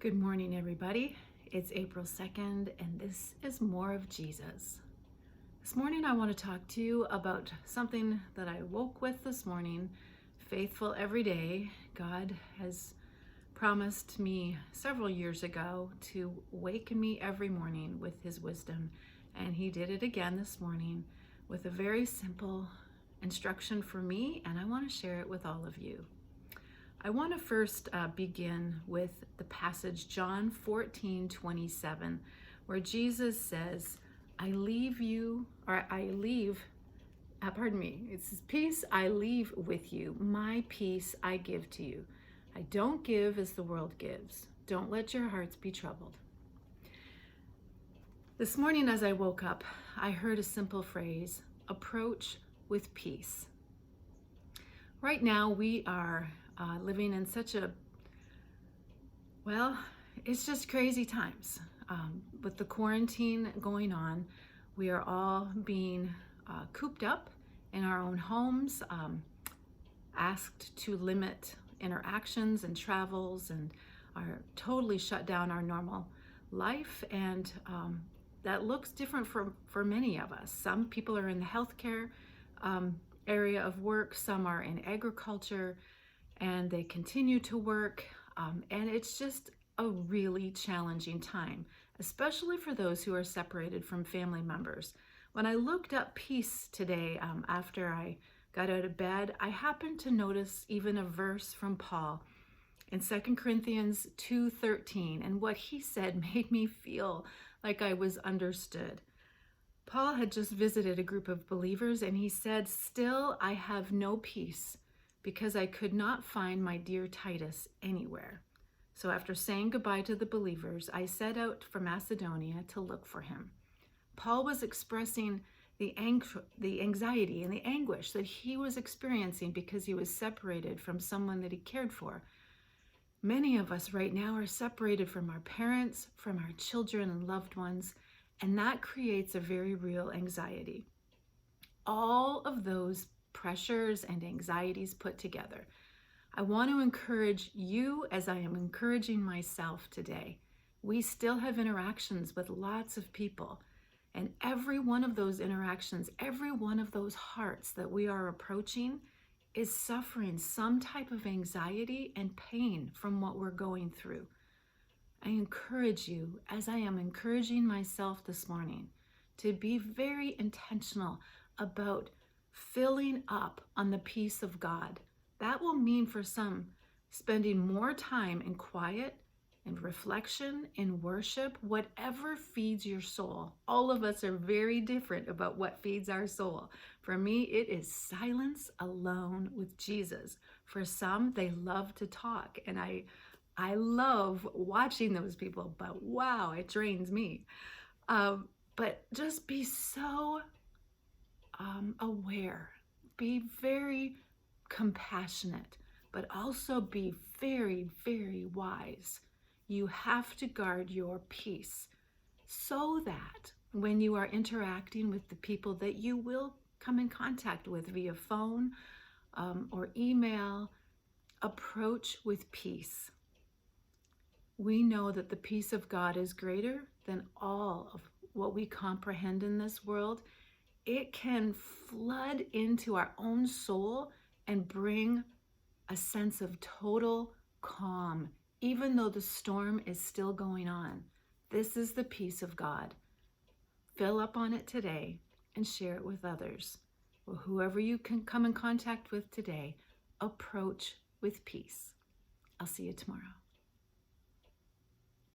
Good morning, everybody. It's April 2nd, and this is More of Jesus. This morning, I want to talk to you about something that I woke with this morning. Faithful every day. God has promised me several years ago to waken me every morning with His wisdom, and He did it again this morning with a very simple instruction for me, and I want to share it with all of you. I want to first begin with the passage John 14:27, where Jesus says, it says, peace I leave with you, my peace I give to you. I don't give as the world gives. Don't let your hearts be troubled. This morning as I woke up, I heard a simple phrase, approach with peace. Right now we are living in it's just crazy times. With the quarantine going on, we are all being cooped up in our own homes, asked to limit interactions and travels, and are totally shut down our normal life. And that looks different for many of us. Some people are in the healthcare area of work, some are in agriculture, and they continue to work, and it's just a really challenging time, especially for those who are separated from family members. When I looked up peace today, after I got out of bed, I happened to notice even a verse from Paul in 2 Corinthians 2:13, and what he said made me feel like I was understood. Paul had just visited a group of believers, and he said, "Still I have no peace, because I could not find my dear Titus anywhere. So after saying goodbye to the believers, I set out for Macedonia to look for him." Paul was expressing the anxiety and the anguish that he was experiencing because he was separated from someone that he cared for. Many of us right now are separated from our parents, from our children and loved ones, and that creates a very real anxiety. All of those pressures and anxieties put together, I want to encourage you as I am encouraging myself today. We still have interactions with lots of people, and every one of those interactions, every one of those hearts that we are approaching is suffering some type of anxiety and pain from what we're going through. I encourage you, as I am encouraging myself this morning, to be very intentional about filling up on the peace of God. That will mean for some spending more time in quiet, in reflection, in worship, whatever feeds your soul. All of us are very different about what feeds our soul. For me, it is silence alone with Jesus. For some, they love to talk, and I love watching those people, but wow, it drains me. But just be so aware, be very compassionate, but also be very, very wise. You have to guard your peace so that when you are interacting with the people that you will come in contact with via phone or email, approach with peace. We know that the peace of God is greater than all of what we comprehend in this world. It can flood into our own soul and bring a sense of total calm, even though the storm is still going on. This is the peace of God. Fill up on it today and share it with others. Well, whoever you can come in contact with today, approach with peace. I'll see you tomorrow.